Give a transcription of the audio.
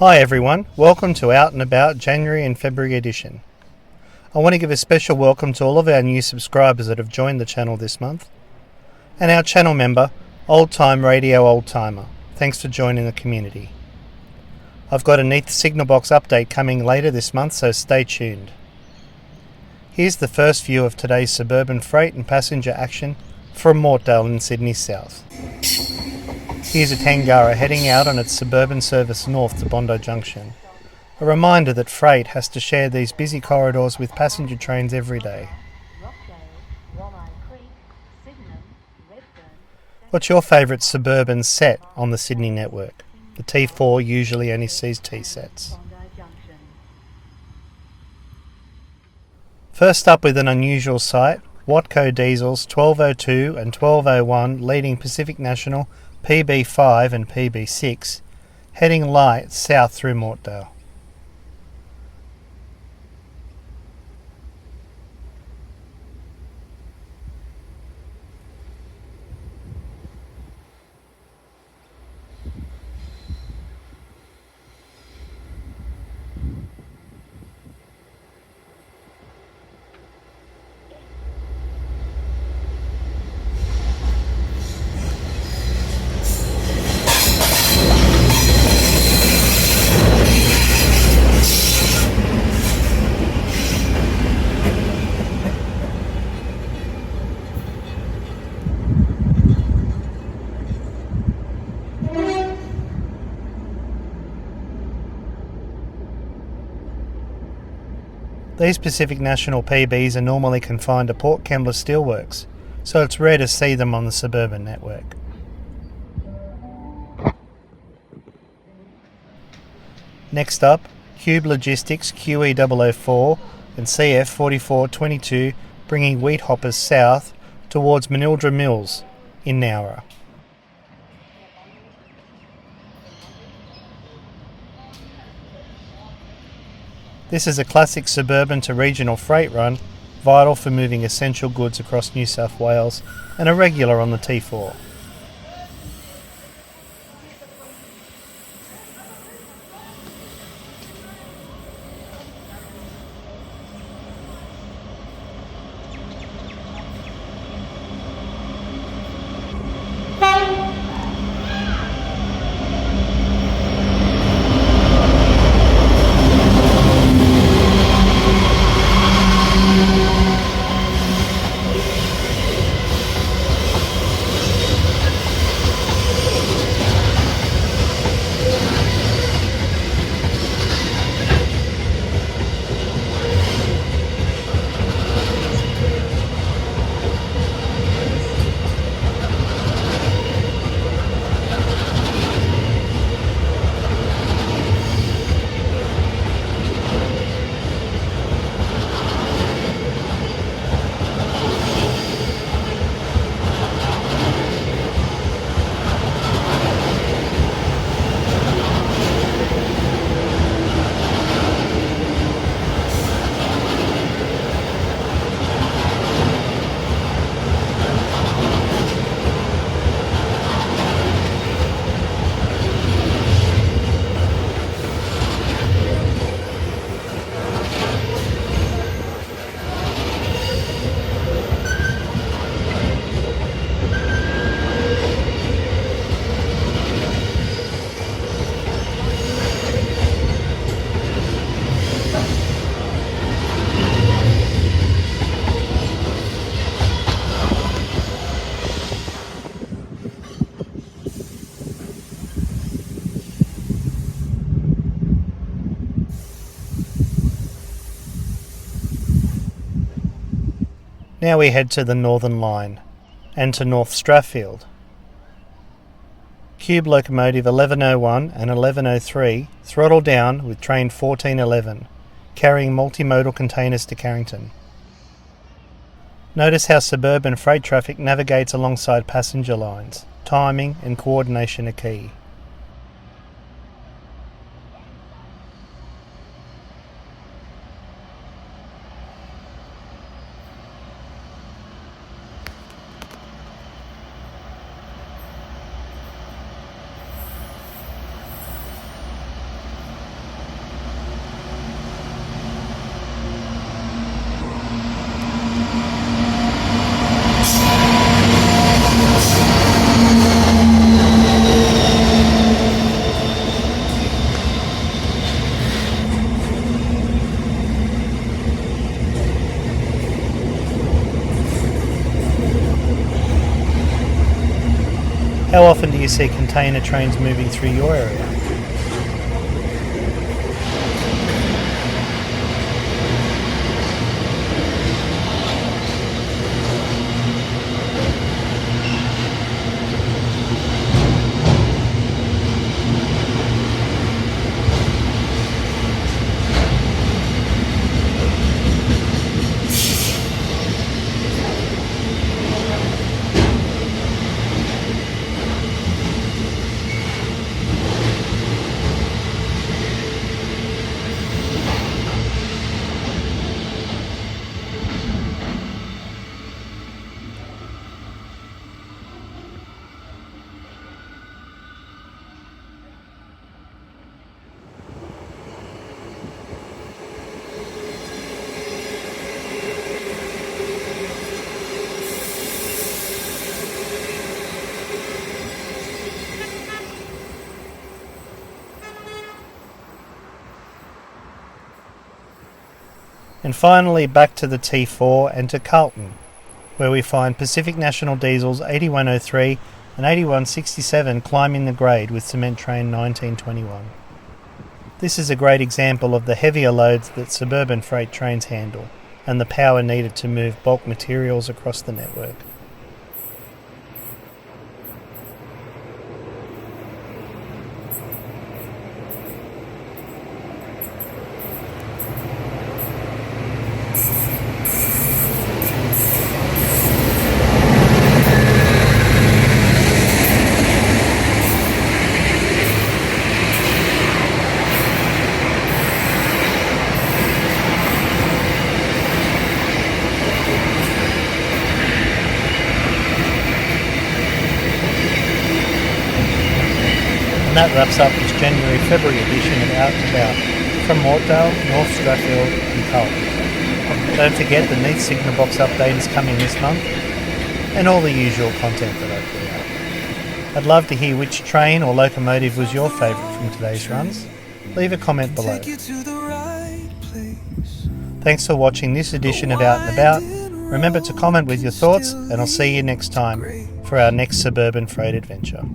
Hi everyone, welcome to Out and About January and February edition. I want to give a special welcome to all of our new subscribers that have joined the channel this month, and our channel member, Old Time Radio Old Timer. Thanks for joining the community. I've got a Neath Signal Box update coming later this month, so stay tuned. Here's the first view of today's suburban freight and passenger action from Mortdale in Sydney South. Here's a Tangara heading out on its suburban service north to Bondi Junction. A reminder that freight has to share these busy corridors with passenger trains every day. What's your favourite suburban set on the Sydney network? The T4 usually only sees T sets. First up with an unusual sight, Watco diesels 1202 and 1201 leading Pacific National PB5 and PB6, heading light south through Mortdale. These Pacific National PBs are normally confined to Port Kembla steelworks, so it's rare to see them on the suburban network. Next up, QUBE Logistics QE004 and CF4422 bringing wheat hoppers south towards Manildra Mills in Nowra. This is a classic suburban to regional freight run, vital for moving essential goods across New South Wales and a regular on the T4. Now we head to the Northern Line and to North Strathfield. QUBE locomotive 1101 and 1103 throttle down with train 1411, carrying multimodal containers to Carrington. Notice how suburban freight traffic navigates alongside passenger lines. Timing and coordination are key. How often do you see container trains moving through your area? And finally back to the T4 and to Carlton, where we find Pacific National Diesel's 8103 and 8167 climbing the grade with Cement Train 1921. This is a great example of the heavier loads that suburban freight trains handle and the power needed to move bulk materials across the network. And that wraps up this January-February edition of Out and About from Mortdale, North Strathfield and Carrington. Don't forget the Neath Signal Box update is coming this month, and all the usual content that I put out. I'd love to hear which train or locomotive was your favourite from today's runs. Leave a comment below. Thanks for watching this edition of Out and About. Remember to comment with your thoughts, and I'll see you next time for our next suburban freight adventure.